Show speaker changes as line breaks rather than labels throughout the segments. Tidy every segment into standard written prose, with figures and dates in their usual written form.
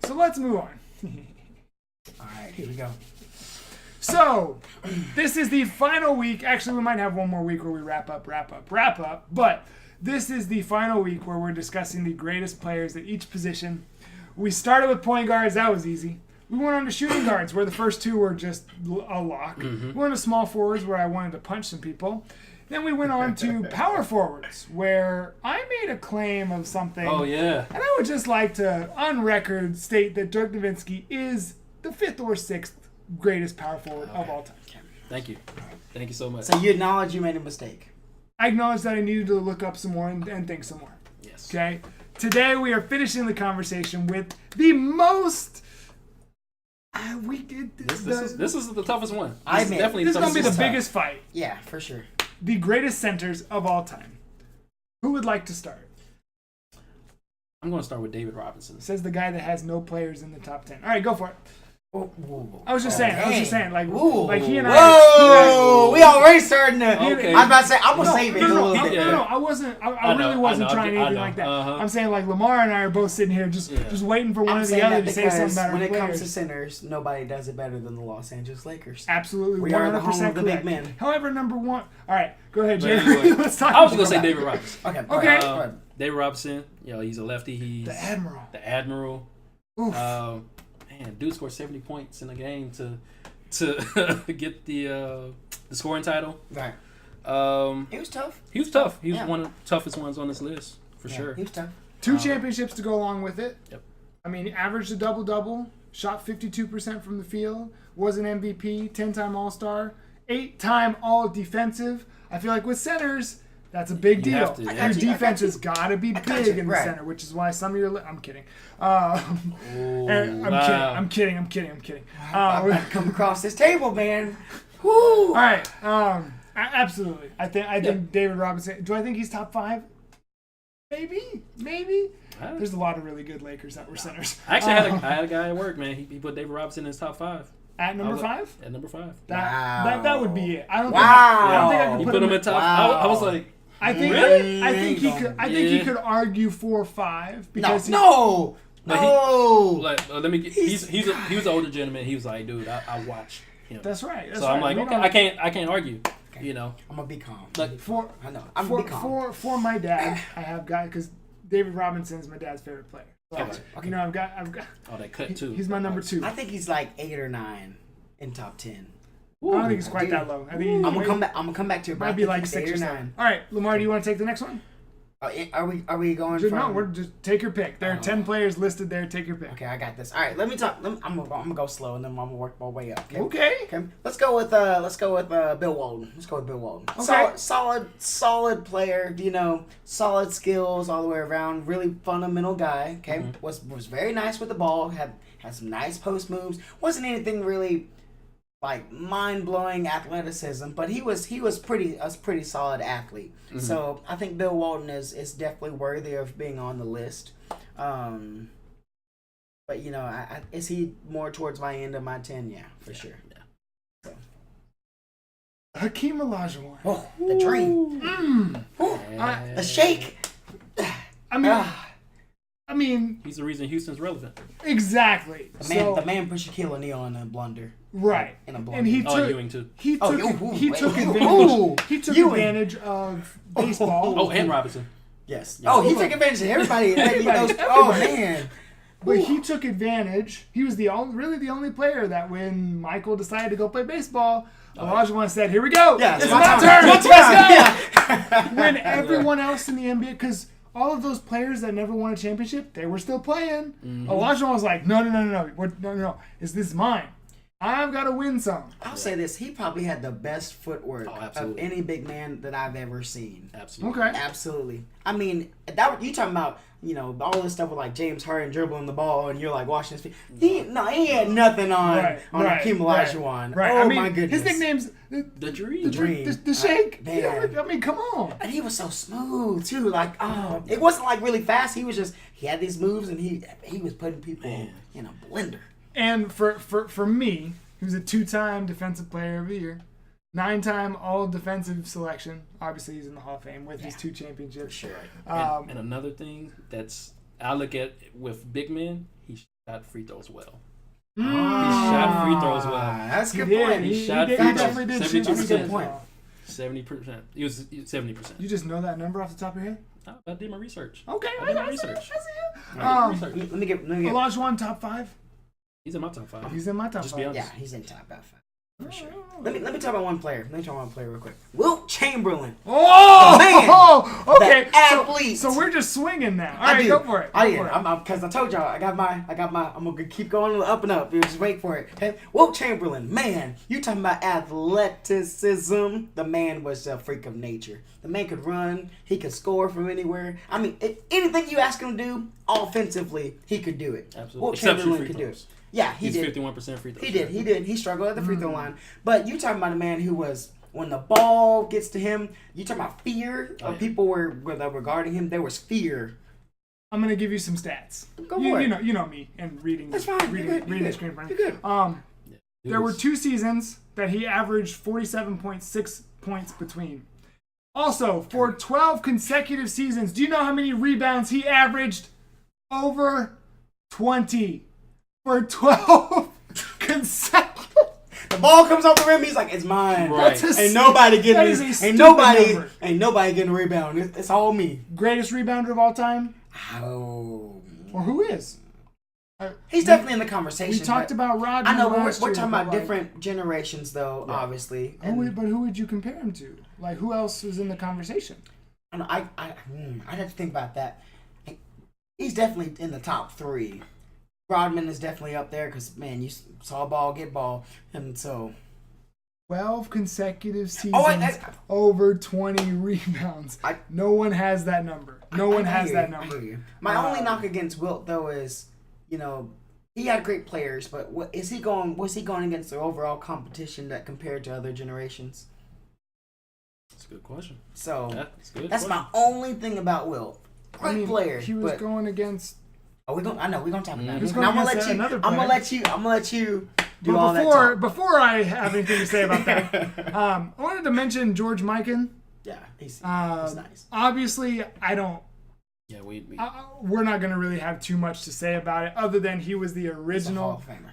So let's move on.
All right, here we go.
So, this is the final week. Actually, we might have one more week where we wrap up. But this is the final week where we're discussing the greatest players at each position. We started with point guards. That was easy. We went on to shooting guards, where the first two were just a lock. We went to small forwards, where I wanted to punch some people. Then we went on to power forwards, where I made a claim of something.
Oh, yeah.
And I would just like to, on record, state that Dirk Nowitzki is the 5th or 6th greatest power forward of all time.
Thank you. Thank you so much.
So you acknowledge you made a mistake.
I acknowledge that I needed to look up some more and think some more.
Yes.
Okay? Today we are finishing the conversation with the most...
This is the toughest one.
This is going to be the biggest fight.
Yeah, for sure.
The greatest centers of all time. Who would like to start?
I'm going to start with David Robinson.
Says the guy that has no players in the top 10. All right, go for it.
Ooh.
I was just saying, like he and I.
Whoa! We already starting to.
Okay.
I'm about to say, I'm gonna save it a little bit.
No, I wasn't. I really wasn't trying anything like that. I'm saying like Lamar and I are both sitting here just waiting for one or the other to say something about our players.
When it comes to centers, nobody does it better than the Los Angeles Lakers.
Absolutely,
we are the home of the big men.
However, number one. All right, go ahead, Jerry. Let's talk.
I was gonna say David Robinson.
Okay.
David Robinson. He's a lefty. He's
the Admiral.
The Admiral.
Oof.
Man, dude scored 70 points in a game to get the scoring title.
Right.
He was tough.
He was tough. He was one of the toughest ones on this list for sure.
He was tough.
2 championships to go along with it.
Yep.
I mean, averaged a double-double, shot 52% from the field, was an MVP, 10-time All-Star, 8-time All-Defensive. I feel like with centers, that's a big deal. Your defense has got to be big in the center, which is why some of your... I'm kidding. I'm kidding.
I've come across this table, man. Woo!
All right. Absolutely. I think David Robinson... Do I think he's top 5? Maybe. There's a lot of really good Lakers that were centers.
Actually, I had a guy at work, man. He put David Robinson in his top 5.
At number 5?
At number 5.
That would be it. I don't think I could
he put him in top. I was like...
I think he could argue 4 or 5 because
no.
He was an older gentleman. He was like, dude, I watch him.
That's right.
I'm like, okay, I can't argue.
Okay.
You know,
I'm gonna be calm.
Like
for my dad, I have guys because David Robinson's my dad's favorite player. So,
okay.
You know, I've got.
Oh, that cut too.
He's my number 2.
I think he's like 8 or 9 in top 10.
Ooh, I don't think it's quite that low. I think
I'm gonna come back to it.
Might be like 6 or 9. All right, Lamar, do you want to take the next one?
Are we going from...
No, we're just take your pick. There are 10 players listed there. Take your pick.
Okay, I got this. All right, let me talk. I'm gonna go slow and then I'm gonna work my way up.
Okay.
Let's go with Bill Walton. Okay. Solid player. You know, solid skills all the way around. Really fundamental guy. Okay, was very nice with the ball. Had some nice post moves. Wasn't anything really like mind-blowing athleticism, but he was a pretty solid athlete. Mm-hmm. So I think Bill Walton is definitely worthy of being on the list. But you know, is he more towards my end of my 10? Yeah, for sure. Yeah. So.
Hakeem Olajuwon.
Oh, the dream. The shake.
I mean,
he's the reason Houston's relevant.
Exactly.
The man put Shaquille O'Neal in a blunder.
Right.
In a blunder.
And he took
Ewing too.
He took advantage of baseball.
Oh, and Robinson.
Yes. Oh, he took advantage of everybody. Oh man.
But he took advantage. He was really the only player that when Michael decided to go play baseball, Olajuwon said, "Here we go.
Yeah,
it's my turn. Let's go." When everyone else in the NBA, because all of those players that never won a championship, they were still playing. Mm-hmm. Olajuwon was like, no. No. This is mine. I've got to win some.
I'll say this. He probably had the best footwork of any big man that I've ever seen.
Absolutely.
Okay.
Absolutely. I mean, that you talking about, you know, all this stuff with like James Harden dribbling the ball and you're like watching his feet. He had nothing on Hakeem Olajuwon.
Right.
Oh,
I mean,
my goodness.
His nickname's
the Dream.
The Shake.
Man.
I mean, come on.
And he was so smooth too. Like, it wasn't like really fast. He was just, he had these moves and he was putting people in a blender.
And for me, he was a 2-time Defensive Player of the Year, 9-time All-Defensive Selection. Obviously, he's in the Hall of Fame with his 2 championships.
For sure.
And another thing I look at with big men, he shot free throws well.
Mm.
He shot free throws well.
That's a good
did.
point.
He shot
he
free
definitely
throws.
did shoot
72%.
free throws
point.
well.
70%. He was 70%.
You just know that number off the top of your head?
I did my research.
Okay,
I did my
see
research.
it. I see it.
Research.
Let me get.
Olajuwon top 5?
He's in my top 5.
He's in my top
Just
5.
be honest.
Yeah, he's in top 5. For sure.
Oh.
Let me talk about one player. Let me talk about one player real quick. Wilt Chamberlain.
Oh,
man.
okay.
The athlete.
So we're just swinging now. All
I
right,
do.
go for it.
I
Go
did.
for it.
Because I told y'all, I got my. I'm gonna keep going up and up. You just wait for it. Okay. Wilt Chamberlain, man, you talking about athleticism? The man was a freak of nature. The man could run. He could score from anywhere. I mean, anything you ask him to do offensively, he could do it.
Absolutely.
Wilt
Except
Chamberlain
free
could do
throws.
it. Yeah, he
He's
did.
51% free throws.
He did. He struggled at the free throw line. But you talking about a man who was, when the ball gets to him, you talking about fear of people that were guarding him. There was fear.
I'm gonna give you some stats.
Go for it.
You know me and reading.
That's fine.
Reading
You're
the screen.
You're good.
There were 2 seasons that he averaged 47.6 points between. Also, for 12 consecutive seasons, do you know how many rebounds he averaged? Over 20. For 12 consecutive.
The ball comes off the rim. He's like, "It's mine."
Right.
Ain't nobody
that
getting
is a
Ain't
stupid
nobody.
number.
Ain't nobody getting a rebound. It's all me.
Greatest rebounder of all time?
Oh.
Or who is?
He's definitely in the conversation.
We talked
but
about Rodman.
I know, but
last
we're
year,
talking
but,
about
like,
different generations, though.
Yeah.
Obviously.
But who would you compare him to? Like, who else was in the conversation?
I'd have to think about that. He's definitely in the top 3. Rodman is definitely up there because, man, you saw ball, get ball. And so.
12 consecutive seasons, over 20 rebounds. No one has that number. No one has that number.
I hear you. My only knock against Wilt, though, is, he had great players, but was he going against the overall competition that compared to other generations?
That's a good question.
So
that's
my only thing about Wilt. Great player.
He was going against.
I know we're gonna talk about it.
I'm
gonna let you do all that talk.
Before I have anything to say about that, I wanted to mention George Mikan.
Yeah, he's nice.
Obviously, I don't.
Yeah,
we're not going to really have too much to say about it, other than he was the original.
He's a Hall of Famer.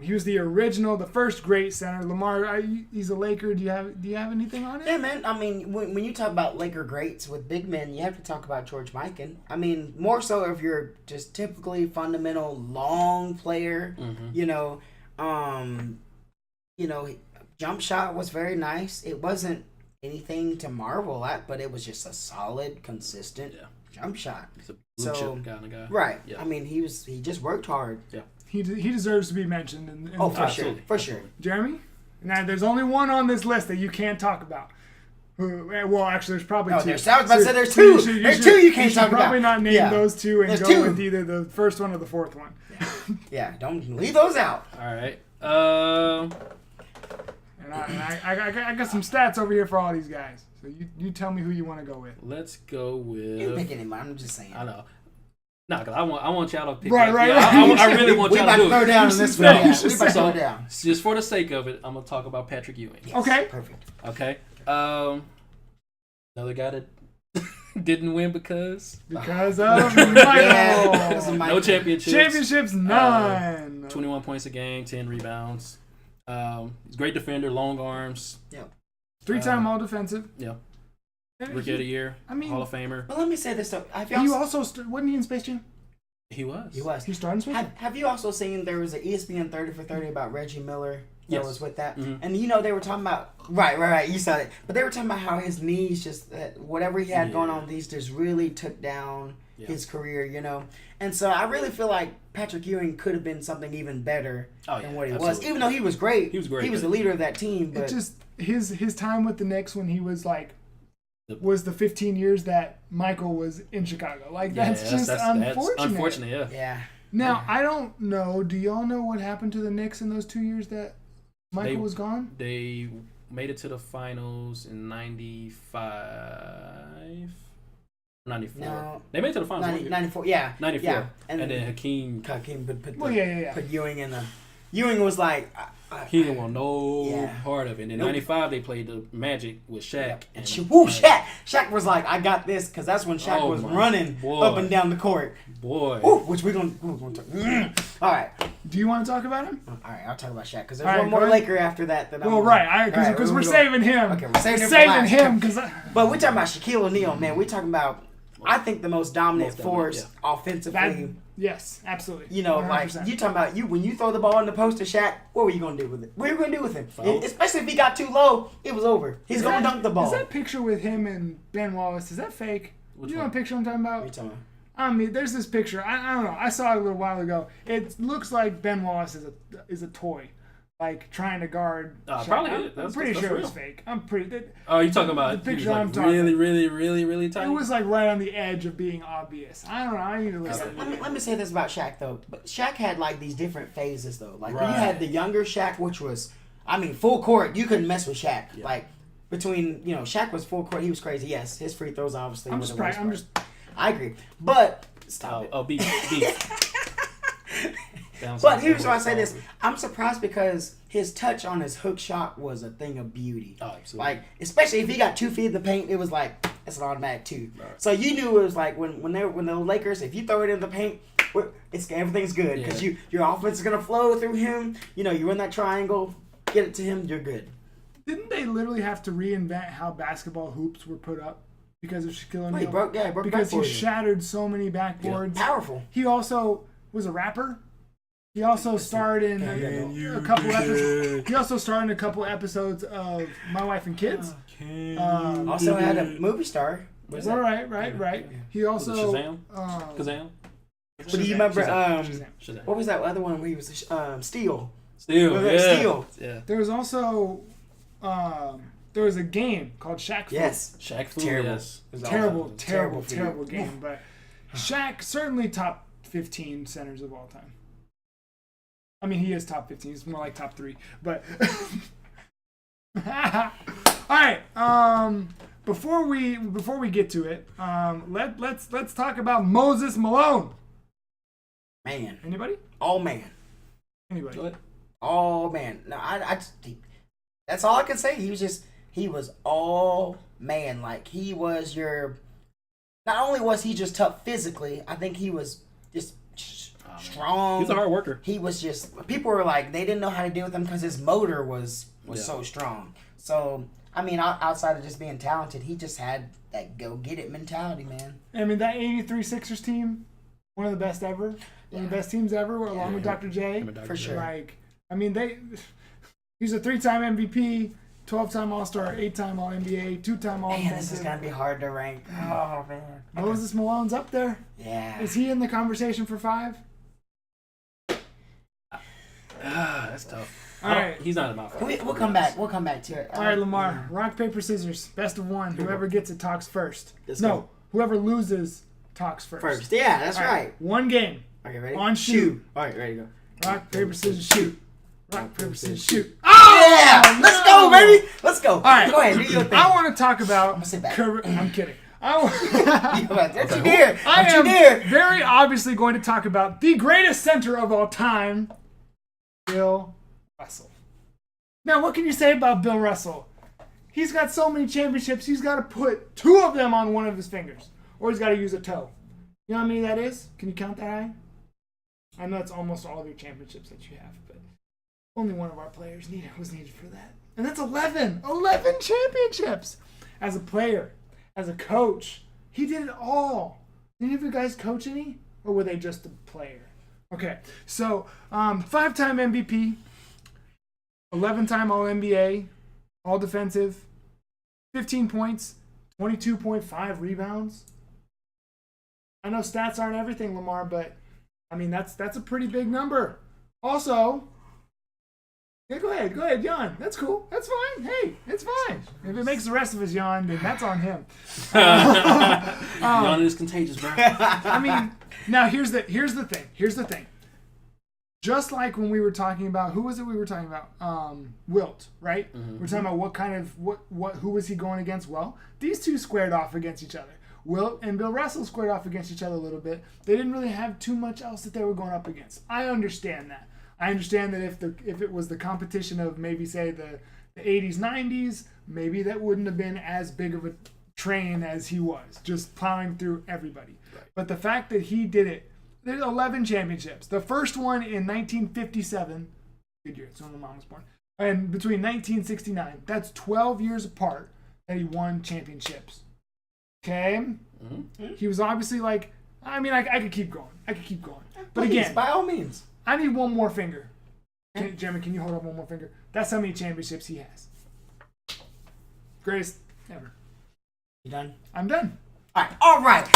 He was the original, the first great center. Lamar, he's a Laker. Do you have anything on it?
Yeah, man. I mean, when you talk about Laker greats with big men, you have to talk about George Mikan. I mean, more so if you're just typically fundamental long player.
Mm-hmm.
Jump shot was very nice. It wasn't anything to marvel at, but it was just a solid, consistent jump shot.
He's a blue chip kind of guy.
Right.
Yeah.
I mean, he just worked hard.
Yeah.
He deserves to be mentioned. In
For sure.
Jeremy? Now, there's only one on this list that you can't talk about. Well, actually, there's probably 2.
I was about to say there's 2. There's 2 you can't talk about.
Probably not name those 2 and
there's
go
2.
with either the first one or the fourth one.
Yeah, don't leave those out.
All right.
And I got some stats over here for all these guys. So you tell me who you want to go with.
Let's go with.
You can pick anyone. I'm just saying.
I know. No, because I want y'all to pick.
Right.
I really want y'all to do it.
We about to throw down on this one. We about to throw down.
Just for the sake of it, I'm gonna talk about Patrick Ewing.
Yes,
okay.
Perfect.
Okay. Another guy that didn't win because
of Michael.
No championships.
Championships, none.
21 points a game, 10 rebounds. He's a great defender, long arms.
Yep.
3-time all defensive.
Yeah. Rookie of the year. Hall of Famer.
But let me say this though.
Wasn't he in Space Jam?
He was.
He started in Space Jam?
Have you also seen there was an ESPN 30 for 30 about Reggie Miller? That was with that.
Mm-hmm.
And they were talking about right. You saw it. But they were talking about how his knees whatever he had going on, these just really took down his career, And so I really feel like Patrick Ewing could have been something even better than what he was. Even though he was great. He was great. He was the leader of that team. But
it just his time with the Knicks when he was was the 15 years that Michael was in Chicago. That's unfortunate.
That's unfortunate,
yeah.
Now, I don't know. Do y'all know what happened to the Knicks in those 2 years that Michael was gone?
They made it to the finals in 95. 94.
No.
They made it to the finals.
94, yeah.
94.
Yeah.
And then Hakeem
put
Ewing
in the Ewing was like,
he didn't want no
Yeah.
part of it. In '95, they played the Magic with Shaq. And
Shaq was like, I got this, because that's when Shaq was running
boy.
up and down the court.
Boy.
Ooh, which we're gonna talk. All right.
Do you want to talk about him?
All right, I'll talk about Shaq, because there's
All right,
one more
go ahead.
Laker after that.
Well, right, because we're saving him.
Okay, we're saving
him because.
But we're talking about Shaquille O'Neal, man. We're talking about, I think, the most dominant force offensively.
Yes, absolutely.
You know,
100%.
like you talking about when you throw the ball in the post to Shaq, what were you gonna do with it? What were you gonna do with him? Especially if he got too low, it was over. He's gonna dunk the ball.
Is that picture with him and Ben Wallace? Is that fake? You know what picture I'm talking about?
What are you talking about?
I mean, there's this picture. I don't know. I saw it a little while ago. It looks like Ben Wallace is a toy, like trying to guard.
Probably.
I'm pretty sure it's fake. I'm pretty.
Oh, you talking about
the picture
like
I'm talking?
Really tight?
It was like right on the edge of being obvious. I don't know. I need to look at it.
Let me say this about Shaq though. But Shaq had like these different phases though. Like when you had the younger Shaq, which was, I mean, full court. You couldn't mess with Shaq. Yeah. Like between Shaq was full court. He was crazy. Yes, his free throws obviously. I agree, but stop it.
Oh, beef.
But here's why I say this. I'm surprised because his touch on his hook shot was a thing of beauty.
Oh, absolutely.
Like, especially if he got 2 feet in the paint, it was like, it's an automatic 2. Right. So you knew it was like when the Lakers, if you throw it in the paint, everything's good. Because your offense is going to flow through him. You know, you run that triangle, get it to him, you're good.
Didn't they literally have to reinvent how basketball hoops were put up? Because of Shaquille O'Neal.
He broke
because he shattered so many backboards.
Yeah. Powerful.
He also was a rapper. He also starred in a couple episodes. He also starred in a couple episodes of My Wife and Kids.
Also had a movie star.
Right. He also
Kazam.
But do you remember?
Shazam.
What was that other one where he was Steel?
Steel.
Yeah.
There was also there was a game called Shaq Fu.
Yes.
Shaq Fu.
Terrible.
Yes.
Terrible game. But Shaq certainly top 15 centers of all time. I mean, he is top 15. He's more like top 3. But all right. Before we get to it, let's talk about Moses Malone.
Man.
Anybody?
All man.
Anybody?
Go ahead.
All man. No, that's all I can say. He was all man. Like he was not only was he just tough physically, I think he was just strong.
He's a hard worker.
He was just, people were like, they didn't know how to deal with him because his motor was so strong. So, I mean, outside of just being talented, he just had that go-get-it mentality, man.
I mean, that 83 Sixers team, one of the best ever. One of the best teams ever, along with Dr. J.
For sure.
Like, I mean, he's a 3-time MVP, 12-time All-Star, 8-time All-NBA, 2-time All-Defensive.
Man, this is going to be hard to rank. Oh, man.
Moses Malone's up there.
Yeah.
Is he in the conversation for 5?
That's tough.
All right.
He's not in my 5.
We'll come back. We'll come back to it.
All right, Lamar. Rock, paper, scissors. Best of one. Whoever gets it talks first.
Let's go.
Whoever loses talks first.
Yeah, that's right.
One game.
Okay, ready?
On shoot.
All right, ready to go.
Rock, paper, scissors, shoot. Rock, paper, scissors, shoot.
Oh, yeah! Let's go, baby! Let's go. All
right.
Go ahead, do your thing.
I want to talk about...
I'm going to sit back.
I'm kidding.
Don't you dare.
I am very obviously going to talk about the greatest center of all time, Bill Russell. Now, what can you say about Bill Russell? He's got so many championships, he's got to put 2 of them on one of his fingers. Or he's got to use a toe. You know how many that is? Can you count that high? I know it's almost all of your championships that you have, but only one of our players was needed for that. And that's 11! 11 championships! As a player, as a coach, he did it all. Did any of you guys coach any? Or were they just a player? Okay, so 5-time MVP, 11-time All-NBA, All-Defensive, 15 points, 22.5 rebounds. I know stats aren't everything, Lamar, but I mean that's a pretty big number. Also, yeah, go ahead, yawn. That's cool. That's fine. Hey, it's fine. If it makes the rest of us yawn, then that's on him.
Yawning is contagious, bro.
I mean, now here's the thing. Just like when we were talking about, who was it we were talking about? Wilt, right? Mm-hmm. We're talking about what kind of who was he going against? Well, these two squared off against each other. Wilt and Bill Russell squared off against each other a little bit. They didn't really have too much else that they were going up against. I understand that. I understand that if it was the competition of maybe say the 80s, 90s, maybe that wouldn't have been as big of a train as he was, just plowing through everybody.
Right.
But the fact that he did it, there's 11 championships. The first one in 1957, good year, it's when my mom was born, and between 1969, that's 12 years apart that he won championships. Okay? Mm-hmm. He was obviously like, I mean, I could keep going. But
Please,
again,
by all means.
I need one more finger. Jeremy, can you hold up one more finger? That's how many championships he has. Greatest ever.
You done?
I'm done.
All right.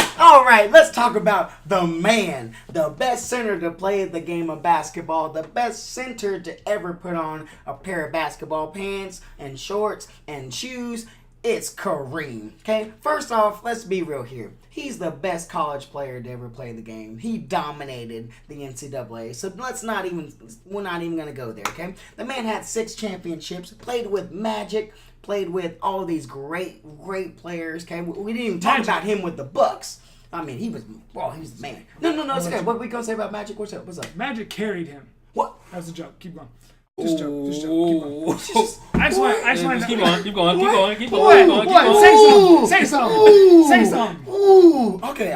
Let's talk about the man, the best center to play the game of basketball, the best center to ever put on a pair of basketball pants and shorts and shoes. It's Kareem. Okay, first off, let's be real here. He's the best college player to ever play the game. He dominated the NCAA. So we're not even gonna go there. Okay, the man had 6 championships, played with Magic, played with all these great players. Okay, we didn't even talk about him with the Bucks. I mean, he was the man. No, it's okay. What we gonna say about Magic? What's up?
Magic carried him.
What?
That's a joke. Keep going. Just joke. Keep going. I just want to
keep going.
What? Say something.
Ooh. Okay.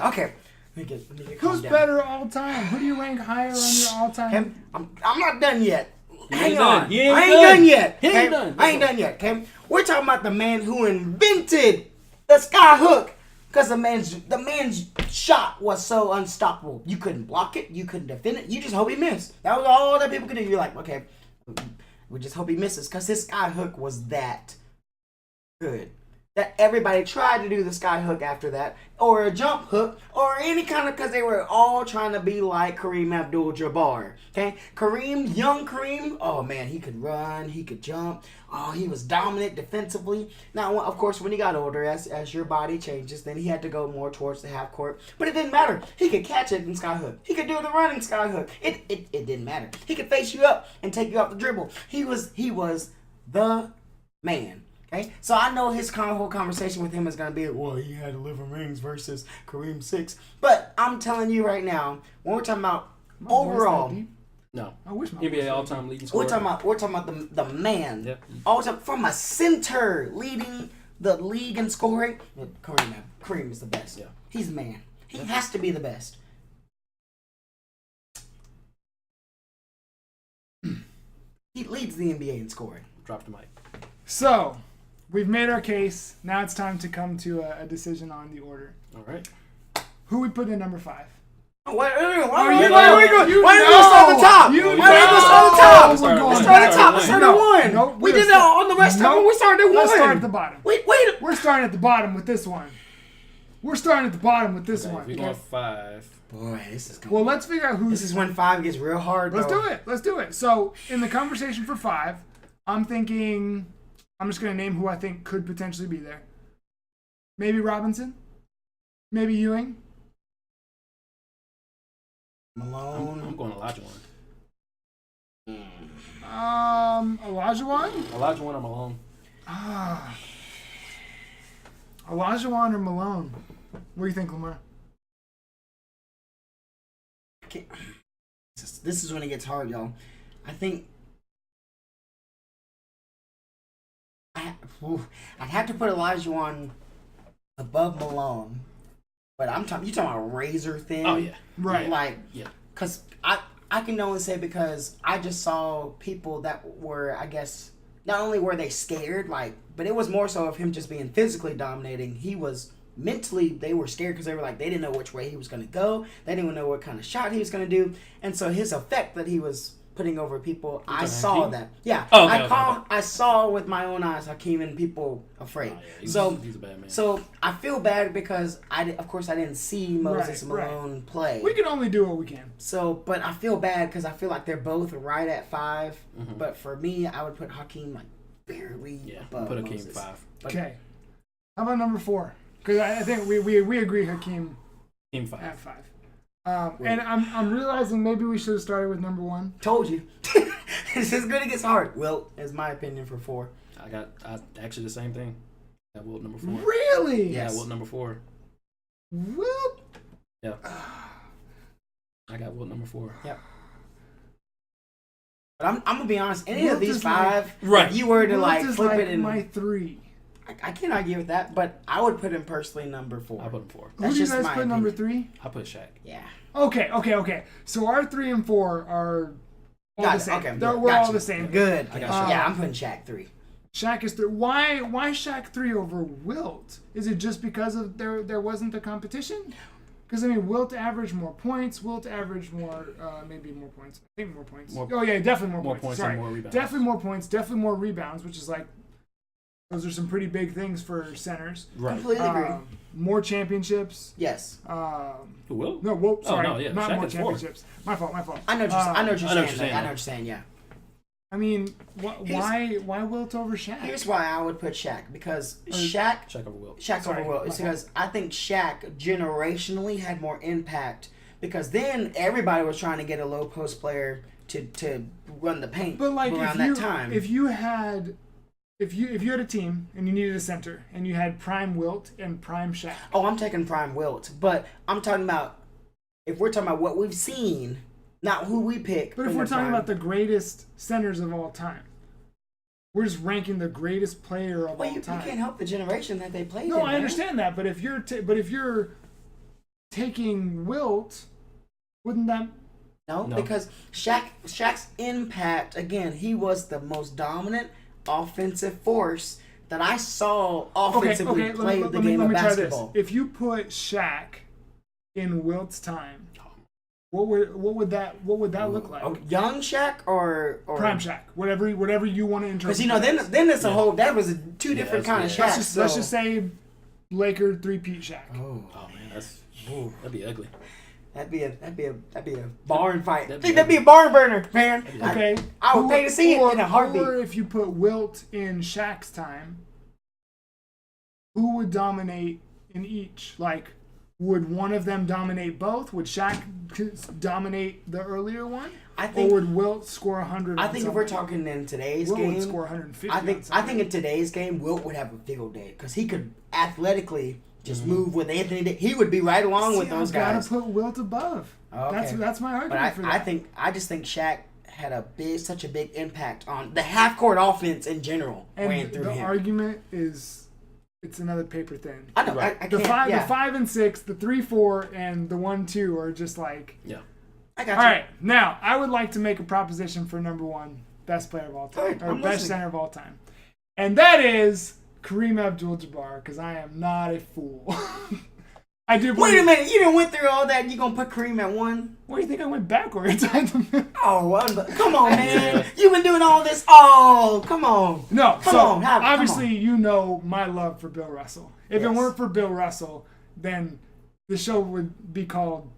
Okay. Let me get
Who's better all time? Who do you rank higher on your all time?
I'm not done yet. Hang on.
I
ain't done yet. Okay. We're talking about the man who invented the sky hook. Because the man's shot was so unstoppable. You couldn't block it. You couldn't defend it. You just hope he missed. That was all that people could do. You're like, okay, we just hope he misses. Because his sky hook was that good. That everybody tried to do the sky hook after that. Or a jump hook. Or any kind of... Because they were all trying to be like Kareem Abdul-Jabbar. Okay? Young Kareem. Oh, man. He could run. He could jump. Oh, he was dominant defensively. Now, of course, when he got older, as your body changes, then he had to go more towards the half court. But it didn't matter. He could catch it in sky hook. He could do the running sky hook. It didn't matter. He could face you up and take you off the dribble. He was the man. Okay? So I know his whole conversation with him is going to be, well, he had 11 rings versus Kareem 6. But I'm telling you right now, when we're talking about overall...
No.
I wish my
NBA all-time leading scorer.
We're talking about the man.
Yep.
All time, from a center leading the league in scoring. Kareem is the best.
Yeah.
He's the man. He has to be the best. He leads the NBA in scoring.
Drop the mic.
So, we've made our case. Now it's time to come to a decision on the order.
All right.
Who we put in number 5?
Why are we going? Why did we start the top? Why did we start the top? Let's start at the top. Let's start at 1. We did that on the rest of them. We started at 1.
Let's start at the bottom.
Wait.
We're starting at the bottom with this one. We're
going 5.
Boy, this is
Well, let's figure out who's...
This is when 5 gets real hard,
Let's do it. So, in the conversation for 5, I'm thinking... I'm just going to name who I think could potentially be there. Maybe Robinson. Maybe Ewing.
Malone.
I'm going Olajuwon.
Olajuwon?
Olajuwon or Malone?
Olajuwon or Malone? What do you think, Lamar?
This is when it gets hard, y'all. I think I'd have to put Olajuwon above Malone, but you talking about razor thin.
Oh yeah,
right.
Like
yeah,
because I can only say because I just saw people that were, I guess, not only were they scared, but it was more so of him just being physically dominating. He was mentally, they were scared because they were they didn't know which way he was going to go. They didn't even know what kind of shot he was going to do. And so his effect that he was putting over people, I saw that. Yeah.
Oh, okay,
I saw with my own eyes Hakeem and people afraid.
He's a bad man.
So I feel bad because of course I didn't see Moses Malone play.
We can only do what we can.
So, but I feel bad because I feel like they're both right at 5. Mm-hmm. But for me, I would put Hakeem barely above
put
Moses.
Hakeem 5.
Okay. How about number 4? Because I think we agree Hakeem
Hakeem 5.
at 5. And I'm realizing maybe we should have started with number 1.
Told you. It's as good as it gets hard. Wilt is my opinion for 4.
I actually the same thing. At Wilt number 4.
Really?
Yeah, Wilt number 4.
Wilt?
Yeah. I got Wilt number 4.
Yep. But I'm gonna be honest. Any
Wilt
of these
is
5,
right.
if you were to
Wilt is
flip it and
my 3.
I can't argue with that, but I would put him personally number 4.
I put him 4.
Who
That's
do you
just
guys
my
put number
opinion.
3?
I put Shaq.
Yeah.
Okay. So our 3 and 4 are all
Got
the
it.
same.
Okay,
We're
got
all
you.
the same.
Good.
I got
Shaq.
Yeah, I'm putting Shaq 3.
Shaq is 3. Why Shaq 3 over Wilt? Is it just because of there wasn't the competition? Because I mean, Wilt averaged more points. Wilt averaged more, maybe more points. I think more points. Definitely more points. Sorry,
and more rebounds.
definitely more points. Definitely more rebounds, which is like those are some pretty big things for centers.
Right.
Completely agree.
More championships.
Yes.
Who will?
No, Wilt. Sorry,
no, yeah,
not
Shaq
more
is 4.
championships. My fault.
I know what you're saying. I know what you're saying. Yeah.
I mean, why Wilt over Shaq?
Here's why I would put Shaq, because Shaq
Shaq over Wilt.
Shaq over Wilt. It's because I think Shaq generationally had more impact, because then everybody was trying to get a low post player to run the paint.
But like
around that time.
if you had a team and you needed a center and you had prime Wilt and prime Shaq.
Oh, I'm taking prime Wilt, but I'm talking about if we're talking about what we've seen, not who we pick.
But if we're talking about the greatest centers of all time, we're just ranking the greatest player of all
you
time.
can't help the generation that they played in.
No, I
man.
understand that, but if you're taking Wilt, wouldn't that?
No, because Shaq's impact, again, he was the most dominant offensive force that I saw offensively play the game of basketball.
Try this. If you put Shaq in Wilt's time, what would that look like?
Young Shaq or
prime Shaq, whatever you want to interpret.
Because then it's a whole that was two different kind of Shaq.
Let's just say Laker 3-peat Shaq.
Oh
man, that'd be ugly.
That'd be a barn fight.
That'd
be a barn burner, man.
Okay,
I would pay to see it in a heartbeat.
Or if you put Wilt in Shaq's time, who would dominate in each? Like, would one of them dominate both? Would Shaq dominate the earlier one? Or would Wilt score 100?
I think if we're talking in today's game,
Wilt would score 150.
I think in today's game, Wilt would have a field day because he could athletically just move with Anthony. He would be right along with those guys.
Gotta put Wilt above.
Okay.
That's my argument for that.
I just think Shaq had such a big impact on the half court offense in general.
And the argument is. It's another paper thin.
I know.
Right. The 5 and 6, the 3-4, and the 1-2 are just like.
Yeah.
I got you.
All right. Now I would like to make a proposition for number 1 best player of all time, or best center of all time, and that is Kareem Abdul-Jabbar. Because I am not a fool. I do.
Wait a minute. You didn't went through all that. You gonna put Kareem at 1?
What do you think I went backwards?
Oh, come on, man! You've been doing all this. Oh, come on.
No,
come on.
Obviously, you know my love for Bill Russell. If it weren't for Bill Russell, then the show would be called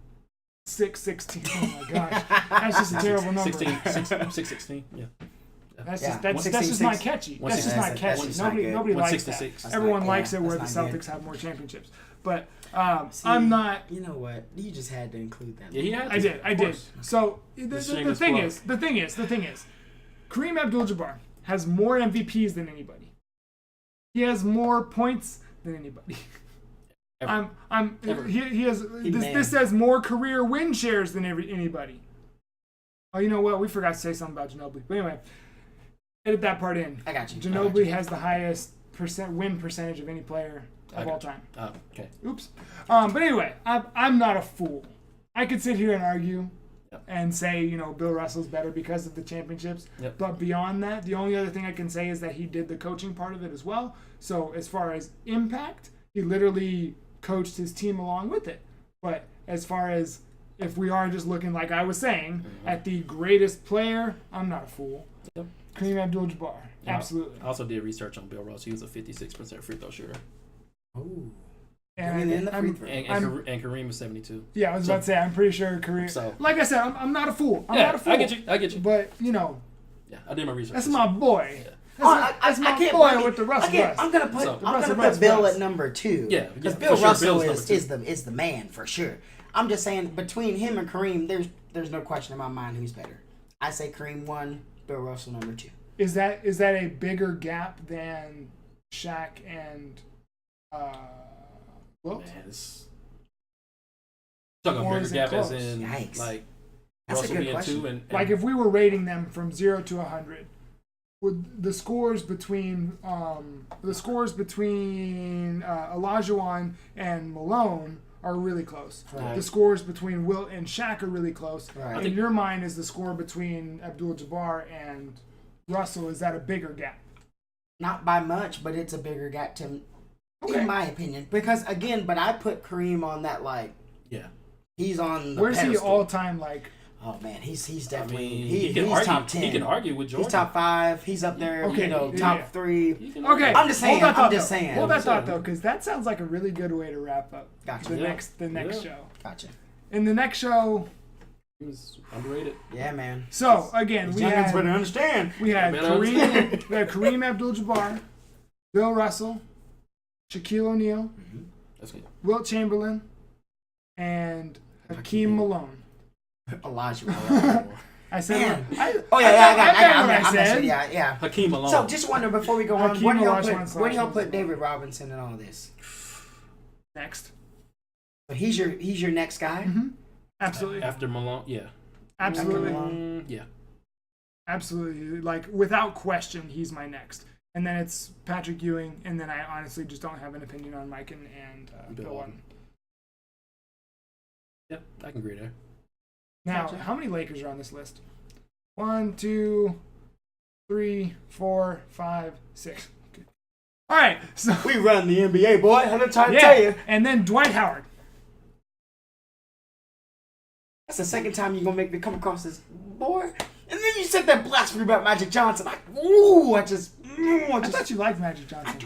616. Oh my gosh, that's just a terrible number.
616. Yeah.
That's just not catchy. That's just not catchy. Nobody likes that. Everyone likes it where the Celtics have more championships. But I'm not.
You know what? You just had to include that.
Yeah, he had to.
I did. So the thing is, Kareem Abdul-Jabbar has more MVPs than anybody. He has more points than anybody. He has. This says more career win shares than anybody. Oh, you know what? We forgot to say something about Ginobili. But anyway, edit that part in.
I got you.
Ginobili has the highest win percentage of any player of all time.
Okay.
Oops. But anyway, I'm not a fool. I could sit here and argue and say, Bill Russell's better because of the championships.
Yep.
But beyond that, the only other thing I can say is that he did the coaching part of it as well. So as far as impact, he literally coached his team along with it. But as far as if we are just looking, like I was saying, at the greatest player, I'm not a fool.
Yep.
Kareem Abdul-Jabbar. Absolutely.
I also did research on Bill Russell. He was a 56% free throw shooter.
Ooh.
And
Kareem was 72.
Yeah, I was about to say, I'm pretty sure Kareem.
So,
like I said, I'm not a fool. I'm not a fool.
I get you.
But,
Yeah, I did my research.
That's my boy.
Yeah.
That's my boy with the Russell West.
I'm gonna put Bill at number 2.
Yeah,
because Bill Russell is the man for sure. I'm just saying between him and Kareem, there's no question in my mind who's better. I say Kareem 1, Bill Russell number 2.
Is that a bigger gap than Shaq and Wilt?
Man, Talking about
Or
bigger
is it
gap
close?
as in
Yikes.
like
That's a
Russell
good
being
question.
2 and
Like if we were rating them from 0 to 100, would the scores between Olajuwon and Malone are really close.
Right.
The scores between Wilt and Shaq are really close.
Right.
In your mind, is the score between Abdul-Jabbar and Russell, is that a bigger gap?
Not by much, but it's a bigger gap to,
Okay.
in my opinion. Because again, but I put Kareem on that like
yeah.
he's on the
Where's he
pedestal.
all time like?
Oh man, he's
I
definitely
mean,
he's
can argue.
top 10.
He can argue with Jordan.
He's top 5. He's up there.
Okay,
Top
yeah.
3.
He can
Okay,
argue.
I'm just saying,
Hold that thought,
I'm just
though.
saying.
Hold that thought
Yeah.
though, because that sounds like a really good way to wrap up
Gotcha.
the
Yeah.
next
Yeah.
show.
Gotcha.
In the next show,
He was underrated.
Yeah, man.
so again
These
we
youngins
had
better understand.
Better understand.
Kareem Abdul-Jabbar, Bill Russell, Shaquille O'Neal,
That's good.
Wilt Chamberlain, and Hakeem Malone.
Elijah.
I said,
Man.
I,
Oh yeah,
I
yeah,
got
I
what I
got
said.
it. Yeah.
Hakeem Malone.
So just wonder before we go on,
Hakeem
where do y'all
Olajuwon
put
slash
David Robinson in all this?
Next,
But he's your next guy.
absolutely,
after Malone, yeah.
absolutely,
Yeah.
absolutely. Like without question, he's my next. And then it's Patrick Ewing, and then I honestly just don't have an opinion on Mike and Bill Walton.
Yep, I can agree there.
Now,
Gotcha.
how many Lakers are on this list? 1, 2, 3, 4, 5, 6. Okay. All right, so
We run the NBA, boy. I'm trying to tell you.
and then Dwight Howard.
That's the second time you're gonna make me come across this boy. And then you said that blasphemy about Magic Johnson. I
I
just
thought you liked Magic Johnson.